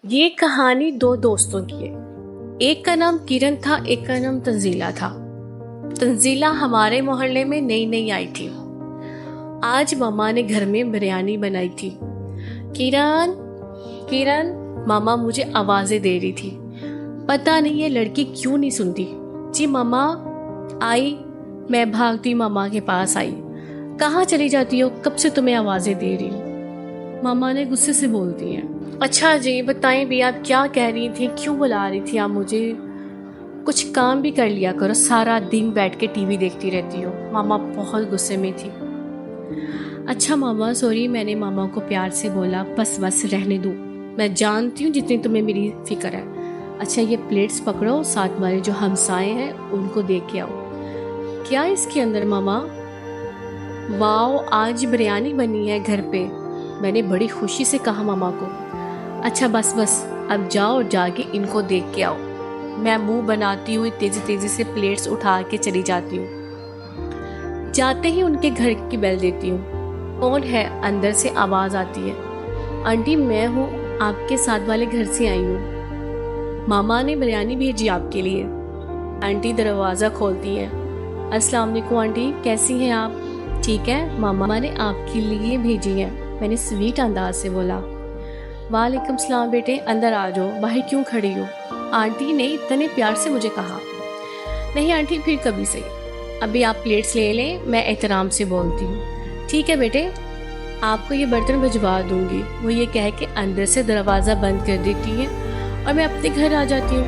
یہ کہانی دو دوستوں کی ہے۔ ایک کا نام کرن تھا، ایک کا نام تنزیلہ تھا۔ تنزیلہ ہمارے محلے میں نئی نئی آئی تھی۔ آج ماما نے گھر میں بریانی بنائی تھی۔ کرن کرن ماما مجھے آوازیں دے رہی تھی۔ پتہ نہیں یہ لڑکی کیوں نہیں سنتی۔ جی ماما آئی۔ میں بھاگتی ماما کے پاس آئی۔ کہاں چلی جاتی ہو؟ کب سے تمہیں آوازیں دے رہی ہوں۔ ماما نے غصے سے بولتی ہیں، اچھا جی بتائیں بھی آپ کیا کہہ رہی تھی، کیوں بلا رہی تھی آپ مجھے؟ کچھ کام بھی کر لیا کرو، سارا دن بیٹھ کے ٹی وی دیکھتی رہتی ہو۔ ماما بہت غصے میں تھی۔ اچھا ماما سوری، میں نے ماما کو پیار سے بولا، بس رہنے دو، میں جانتی ہوں جتنی تمہیں میری فکر ہے۔ اچھا یہ پلیٹس پکڑو، ساتھ والے جو ہمسائے ہیں ان کو دیکھ کے آؤ۔ کیا اس کے اندر ماما؟ واو آج بریانی بنی ہے گھر پہ۔ میں نے بڑی خوشی سے کہا ماما کو۔ اچھا بس اب جاؤ اور جا کے ان کو دیکھ کے آؤ۔ میں منہ بناتی ہوئی تیزی سے پلیٹس اٹھا کے چلی جاتی ہوں۔ جاتے ہی ان کے گھر کی بیل دیتی ہوں۔ کون ہے؟ اندر سے آواز آتی ہے، آنٹی میں ہوں، آپ کے ساتھ والے گھر سے آئی ہوں، ماما نے بریانی بھیجی آپ کے لیے۔ آنٹی دروازہ کھولتی ہے۔ السلام علیکم آنٹی، کیسی ہیں آپ؟ ٹھیک ہے، ماما نے آپ کے لیے بھیجی ہے، میں نے سویٹ انداز سے بولا۔ وعلیکم السلام بیٹے، اندر آ جاؤ، باہر کیوں کھڑی ہو؟ آنٹی نے اتنے پیار سے مجھے کہا۔ نہیں آنٹی پھر کبھی صحیح، ابھی آپ پلیٹس لے لیں، میں احترام سے بولتی ہوں۔ ٹھیک ہے بیٹے، آپ کو یہ برتن بھجوا دوں گی۔ وہ یہ کہہ کے اندر سے دروازہ بند کر دیتی ہے اور میں اپنے گھر آ جاتی ہوں۔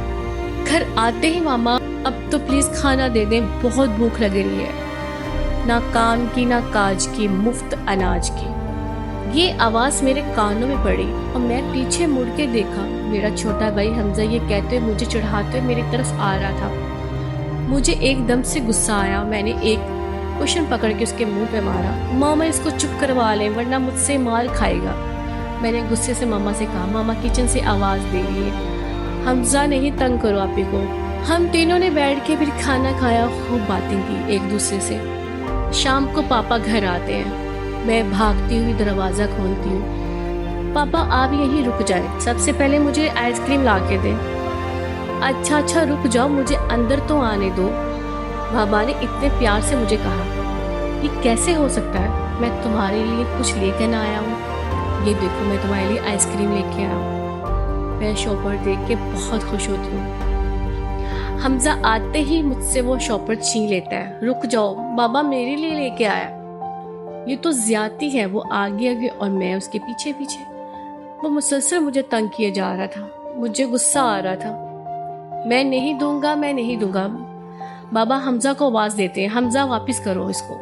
گھر آتے ہی ماما اب تو پلیز کھانا دے دیں، بہت بھوک لگ رہی ہے، نہ کام کی نہ کاج کی، مفت اناج کی۔ یہ آواز میرے کانوں میں پڑی اور میں پیچھے مڑ کے دیکھا، میرا چھوٹا بھائی حمزہ یہ کہتے ہوئے مجھے چڑھاتے ہوئے میری طرف آ رہا تھا۔ مجھے ایک دم سے غصہ آیا، میں نے ایک کوشن پکڑ کے اس کے منہ پہ مارا۔ ماما اس کو چپ کروا لیں ورنہ مجھ سے مار کھائے گا۔ میں نے غصے سے ماما سے کہا، ماما کچن سے آواز دے رہی ہے، حمزہ نہیں تنگ کرو آپی کو۔ ہم تینوں نے بیٹھ کے پھر کھانا کھایا، خوب باتیں کی ایک دوسرے سے۔ شام کو پاپا گھر آتے ہیں، میں بھاگتی ہوئی دروازہ کھولتی ہوں۔ پاپا آپ یہیں رک جائیں، سب سے پہلے مجھے آئس کریم لا کے دیں۔ اچھا رک جاؤ، مجھے اندر تو آنے دو، بابا نے اتنے پیار سے مجھے کہا۔ یہ کیسے ہو سکتا ہے؟ میں تمہارے لیے کچھ لے کے نہ آیا ہوں، یہ دیکھو میں تمہارے لیے آئس کریم لے کے آیا ہوں۔ میں شاپر دیکھ کے بہت خوش ہوتی ہوں۔ حمزہ آتے ہی مجھ سے وہ شاپر چھین لیتا ہے۔ رک جاؤ، بابا میرے لیے لے کے آیا۔ یہ تو زیادتی ہے۔ وہ آگے اور میں اس کے پیچھے۔ وہ مسلسل مجھے تنگ کیے جا رہا تھا، مجھے غصہ آ رہا تھا۔ میں نہیں دوں گا۔ بابا حمزہ کو آواز دیتے ہیں، حمزہ واپس کرو اس کو۔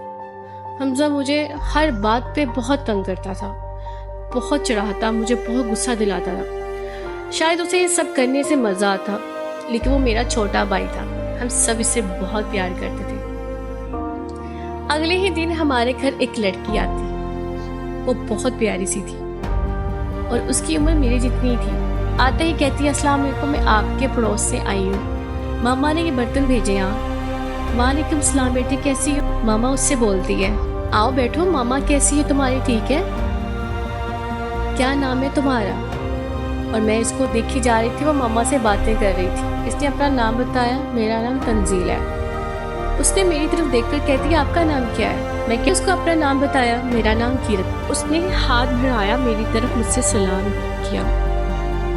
حمزہ مجھے ہر بات پہ بہت تنگ کرتا تھا، بہت چڑھاتا، مجھے بہت غصہ دلاتا تھا۔ شاید اسے یہ سب کرنے سے مزہ آتا، لیکن وہ میرا چھوٹا بھائی تھا، ہم سب اسے بہت پیار کرتے تھے۔ اگلے ہی دن ہمارے گھر ایک لڑکی آتی، وہ بہت پیاری سی تھی اور اس کی عمر میری جتنی تھی۔ آتے ہی کہتی ہے، السلام علیکم، میں آپ کے پڑوس سے آئی ہوں، ماما نے یہ برتن بھیجے ہیں۔ وعلیکم السلام بیٹے، کیسی ہو؟ ماما اس سے بولتی ہے، آؤ بیٹھو، ماما کیسی ہے تمہاری؟ ٹھیک ہے، کیا نام ہے تمہارا؟ اور میں اس کو دیکھی جا رہی تھی، وہ ماما سے باتیں کر رہی تھی۔ اس نے اپنا نام بتایا، میرا نام تنزیل ہے۔ اس نے میری طرف دیکھ کر کہتی ہے، آپ کا نام کیا ہے؟ میں اس کو اپنا نام بتایا، میرا نام کرن۔ اس نے ہاتھ بڑھایا میری طرف، مجھ سے سلام کیا۔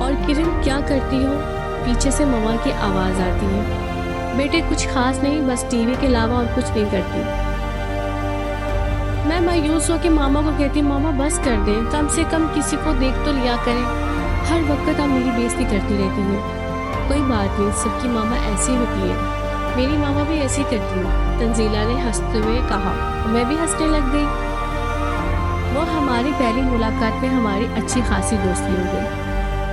اور کرن کیا کرتی ہو؟ پیچھے سے ماما کی آواز آتی ہے۔ بیٹے کچھ خاص نہیں، بس ٹی وی کے علاوہ اور کچھ نہیں کرتی۔ میں مایوس ہو کے ماما کو کہتی، ماما بس کر دیں، کم سے کم کسی کو دیکھ تو لیا کریں، ہر وقت آپ میری بےعزتی کرتی رہتی ہیں۔ کوئی بات نہیں، سب کی ماما ایسی ہوتی ہے، میری ماما بھی ایسی کرتی ہے، تنزیلہ نے ہنستے ہوئے کہا۔ میں بھی ہنسنے لگ گئی۔ وہ ہماری پہلی ملاقات میں ہماری اچھی خاصی دوستی ہو گئی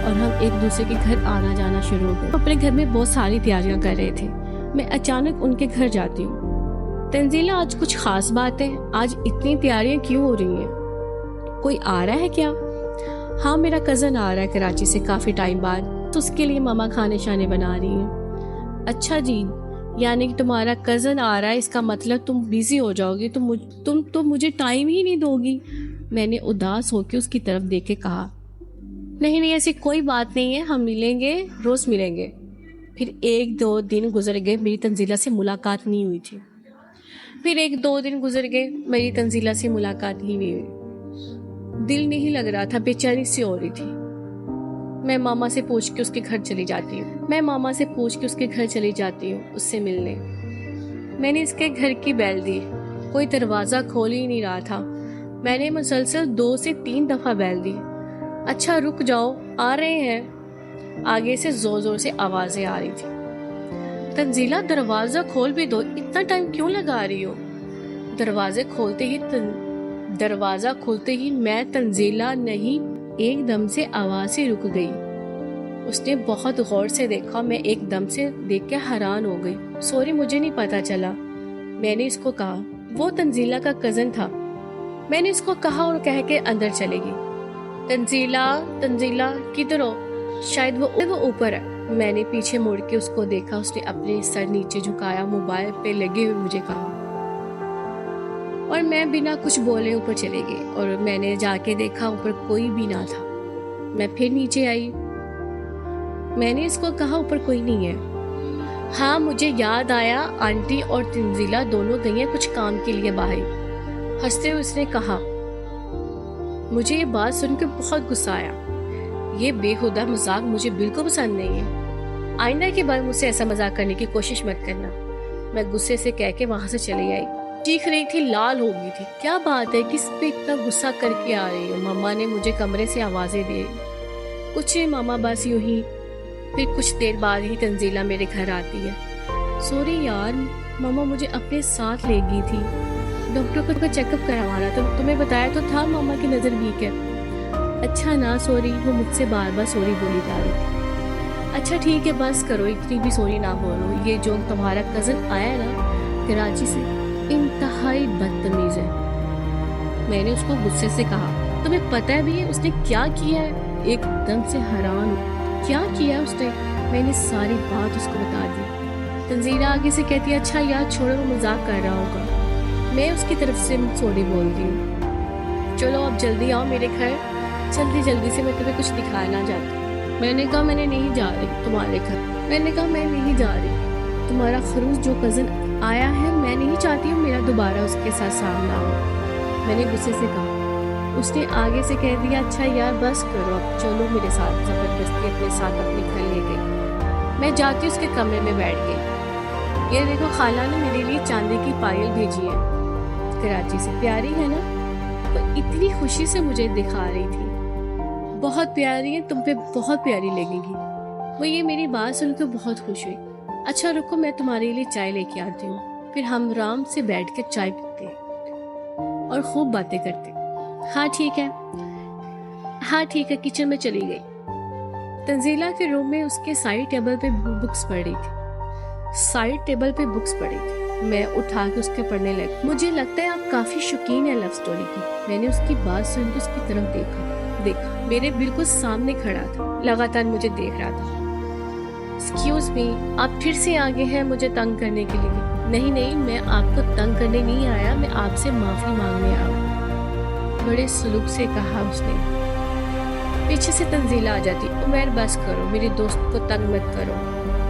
اور ہم ایک دوسرے کے گھر آنا جانا شروع ہو گئے۔ اپنے گھر میں بہت ساری تیاریاں کر رہے تھے، میں اچانک ان کے گھر جاتی ہوں۔ تنزیلہ آج کچھ خاص بات ہے؟ آج اتنی تیاریاں کیوں ہو رہی ہیں؟ کوئی آ رہا ہے کیا؟ ہاں میرا کزن آ رہا ہے کراچی سے کافی ٹائم بعد، تو اس کے لیے ماما کھانے شانے بنا رہی ہیں۔ اچھا جی، یعنی کہ تمہارا کزن آ رہا ہے، اس کا مطلب تم بیزی ہو جاؤ گی، تم تو مجھے ٹائم ہی نہیں دو گی۔ میں نے اداس ہو کے اس کی طرف دیکھ کے کہا۔ نہیں نہیں ایسی کوئی بات نہیں ہے، ہم ملیں گے، روز ملیں گے۔ پھر 1-2 دن گزر گئے، میری تنزیلہ سے ملاقات نہیں ہوئی تھی۔ پھر 1-2 دن گزر گئے، میری تنزیلہ سے ملاقات ہی نہیں ہوئی۔ دل نہیں لگ رہا تھا، بے چینی سی ہو رہی تھی۔ میں ماما سے پوچھ کے اس کے گھر چلی جاتی ہوں اس سے ملنے۔ میں نے اس کے گھر کی بیل دی، کوئی دروازہ کھول ہی نہیں رہا تھا۔ میں نے مسلسل 2 سے 3 دفعہ بیل دی۔ اچھا رک جاؤ، آ رہے ہیں۔ آگے سے زور زور سے آوازیں آ رہی تھی۔ تنزیلہ دروازہ کھول بھی دو، اتنا ٹائم کیوں لگا رہی ہو؟ دروازہ کھولتے ہی میں تنزیلہ نہیں ایک دم سے آواز سے رک گئی۔ اس نے بہت غور سے دیکھا، میں ایک دم سے دیکھ کے حیران ہو گئی۔ سوری مجھے نہیں پتا چلا، میں نے اس کو کہا۔ وہ تنزیلہ کا کزن تھا۔ میں نے اس کو کہا اور کہہ کے اندر چلے گی۔ تنزیلہ کدھر ہو؟ شاید وہ اوپر ہے۔ میں نے پیچھے مڑ کے اس کو دیکھا، اس نے اپنے سر نیچے جھکایا، موبائل پہ لگے ہوئے مجھے کہا، اور میں بنا کچھ بولے اوپر چلے گئی۔ اور میں نے جا کے دیکھا اوپر کوئی بھی نہ تھا۔ میں پھر نیچے آئی، میں نے اس کو کہا اوپر کوئی نہیں ہے۔ ہاں مجھے یاد آیا، آنٹی اور تنزیلہ دونوں گئی ہیں کچھ کام کے لیے باہر۔ ہنستے ہوئے اس نے کہا۔ مجھے یہ بات سن کے بہت غصہ آیا۔ یہ بے ہودہ مذاق مجھے بالکل پسند نہیں ہے۔ آئندہ کے بعد مجھ سے ایسا مذاق کرنے کی کوشش مت کرنا۔ میں غصے سے کہہ کے وہاں سے چلی آئی۔ چیخ رہی تھی، لال ہو گئی تھی۔ کیا بات ہے، کس پہ اتنا غصہ کر کے آ رہی ہو؟ ماما نے مجھے کمرے سے آوازیں دی۔ کچھ ماما بس یوں ہی۔ پھر کچھ دیر بعد ہی تنزیلہ میرے گھر آتی ہے۔ سوری یار، ماما مجھے اپنے ساتھ لے گئی تھی، ڈاکٹر کو چیک اپ کروانا تھا، تمہیں بتایا تو تھا ماما کی نظر ویک ہے۔ اچھا نا سوری، وہ مجھ سے بار بار سوری بولی جا رہی۔ اچھا ٹھیک ہے بس کرو، اتنی بھی سوری نہ بولو۔ یہ جو تمہارا کزن آیا نا کراچی سے، انتہائی بدتمیز ہے۔ میں نے اس کو غصے سے کہا، تمہیں پتہ بھی ہے اس نے کیا کیا ہے؟ ایک دم سے حیران ہو، کیا کیا اس نے؟ میں نے ساری بات اس کو بتا دی۔ تنزیلہ آگے سے کہتی ہے، اچھا یار چھوڑو، وہ مذاق کر رہا ہوگا۔ میں اس کی طرف سے سوری بولتی ہوں۔ چلو اب جلدی آؤ میرے گھر، جلدی سے، میں تمہیں کچھ دکھانا چاہتی ہوں۔ میں نے کہا میں نہیں جا رہی تمہارے گھر۔ میں نے کہا میں نہیں جا رہی، تمہارا خروج جو کزن آیا ہے، میں نہیں چاہتی ہوں میرا دوبارہ اس کے ساتھ سامنا ہو۔ میں نے غصے سے کہا۔ اس نے آگے سے کہہ دیا، اچھا یار بس کرو اب، چلو میرے ساتھ۔ زبردستی اپنے ساتھ اپنے گھر لے گئی۔ میں جاتی اس کے کمرے میں بیٹھ گئی۔ یہ دیکھو خالہ نے میرے لیے چاندی کی پائل بھیجی ہے کراچی سے، پیاری ہے نا؟ وہ اتنی خوشی سے مجھے دکھا رہی تھی۔ بہت پیاری ہے، تم پہ بہت پیاری لگے گی۔ وہ یہ میری بات سن کے بہت خوش ہوئی۔ اچھا رکو، میں تمہارے لیے چائے لے کے آتی ہوں۔ پھر ہم آرام سے بیٹھ کے چائے پیتے اور خوب باتیں کرتے۔ ہاں ٹھیک ہے، کچن میں چلی گئی۔ تنزیلہ کے روم میں اس کے سائڈ ٹیبل پہ بکس پڑی تھی۔ میں اٹھا کے اس کے پڑھنے لگی۔ مجھے لگتا ہے آپ کافی شوقین ہیں لو سٹوری کی۔ میں نے اس کی بات سن کے اس کی طرف دیکھا، میرے بالکل سامنے کھڑا تھا، لگاتار مجھے دیکھ رہا تھا۔ ایکسکیوز می، آپ پھر سے آگے ہیں مجھے تنگ کرنے کے لیے؟ نہیں، میں آپ کو تنگ کرنے نہیں آیا، میں آپ سے معافی مانگنے آیا ہوں، بڑے سلوک سے کہا اس نے۔ پیچھے سے تنزیلہ آ جاتی، عمیر بس کرو، میرے دوست کو تنگ مت کرو،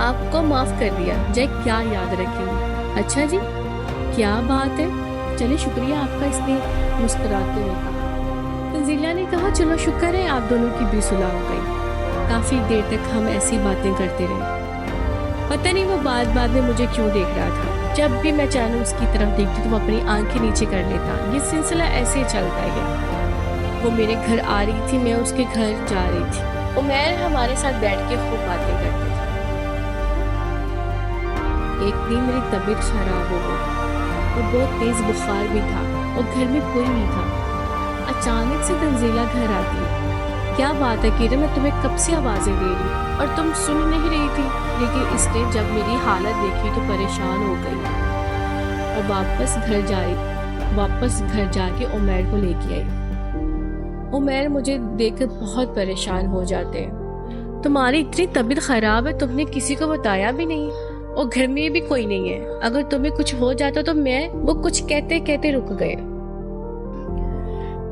آپ کو معاف کر دیا، جائے کیا یاد رکھیں گے؟ اچھا جی، کیا بات ہے، چلے شکریہ آپ کا، اس نے مسکراتے ہوئے کہا۔ تنزیلہ نے کہا، چلو شکر ہے آپ دونوں کی بھی صلح ہو گئی۔ کافی دیر تک ہم ایسی باتیں کرتے رہے۔ پتہ نہیں وہ بعد میں مجھے کیوں دیکھ رہا تھا۔ جب بھی میں چانو اس کی طرف دیکھتی تو وہ اپنی آنکھیں نیچے کر لیتا۔ یہ سلسلہ ایسے ہی چلتا ہے۔ وہ میرے گھر آ رہی تھی، میں اس کے گھر جا رہی تھی۔ عمیر ہمارے ساتھ بیٹھ کے خوب باتیں کرتے تھے۔ ایک دن میری طبیعت خراب ہو گئی اور بہت تیز بخار بھی تھا اور گھر میں کوئی نہیں تھا۔ اچانک سے تنزیلہ گھر آتی ہے۔ کیا بات ہے کرن، میں تمہیں کب سے آوازیں دے رہی اور تم سن نہیں رہی تھی؟ لیکن اس نے جب میری حالت دیکھی تو پریشان ہو گئی اور واپس گھر جا کے عمیر کو لے کے آئی۔ عمیر مجھے دیکھ کر بہت پریشان ہو جاتے ہیں۔ تمہاری اتنی طبیعت خراب ہے، تم نے کسی کو بتایا بھی نہیں، اور گھر میں بھی کوئی نہیں ہے، اگر تمہیں کچھ ہو جاتا تو وہ کچھ کہتے رک گئے۔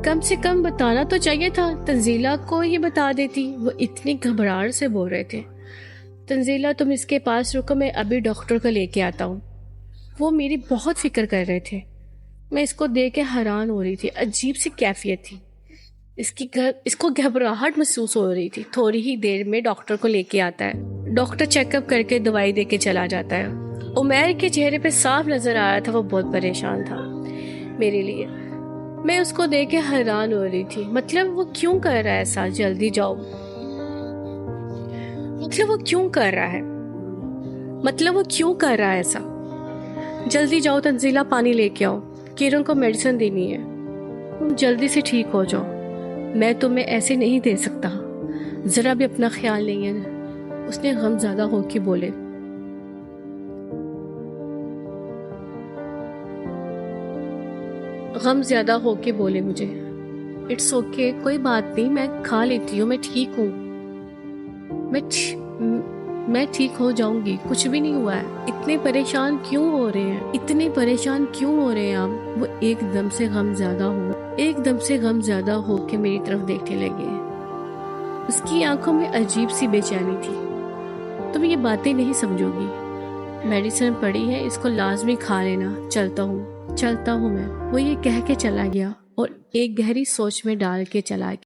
کم سے کم بتانا تو چاہیے تھا، تنزیلہ کو یہ بتا دیتی۔ وہ اتنی گھبراہٹ سے بول رہے تھے۔ تنزیلہ تم اس کے پاس رکو، میں ابھی ڈاکٹر کو لے کے آتا ہوں۔ وہ میری بہت فکر کر رہے تھے۔ میں اس کو دیکھ کے حیران ہو رہی تھی، عجیب سی کیفیت تھی۔ اس کو گھبراہٹ محسوس ہو رہی تھی۔ تھوڑی ہی دیر میں ڈاکٹر کو لے کے آتا ہے۔ ڈاکٹر چیک اپ کر کے دوائی دے کے چلا جاتا ہے۔ عمیر کے چہرے پہ صاف نظر آ رہا تھا وہ بہت پریشان تھا میرے لیے۔ میں اس کو دیکھ کے حیران ہو رہی تھی۔ مطلب وہ کیوں کر رہا ہے ایسا؟ جلدی جاؤ، مطلب وہ کیوں کر رہا ہے ایسا؟ جلدی جاؤ تنزیلہ، پانی لے کے آؤ، کرن کو میڈیسن دینی ہے، تم جلدی سے ٹھیک ہو جاؤ۔ میں تمہیں ایسے نہیں دے سکتا، ذرا بھی اپنا خیال نہیں ہے، اس نے غم زدہ ہو کے بولے۔ مجھے اٹس اوکے، کوئی بات نہیں، میں کھا لیتی ہوں، میں ٹھیک ہوں، میں ٹھیک ہو جاؤں گی، کچھ بھی نہیں ہوا ہے۔ اتنے پریشان کیوں ہو رہے ہیں آپ؟ وہ ایک دم سے غم زیادہ ہو کے میری طرف دیکھنے لگے۔ اس کی آنکھوں میں عجیب سی بے چینی تھی۔ تم یہ باتیں نہیں سمجھو گی، میڈیسن پڑی ہے، اس کو لازمی کھا لینا، چلتا ہوں میں۔ وہ یہ کہہ کے چلا گیا اور ایک گہری سوچ میں ڈال کے چلا گیا۔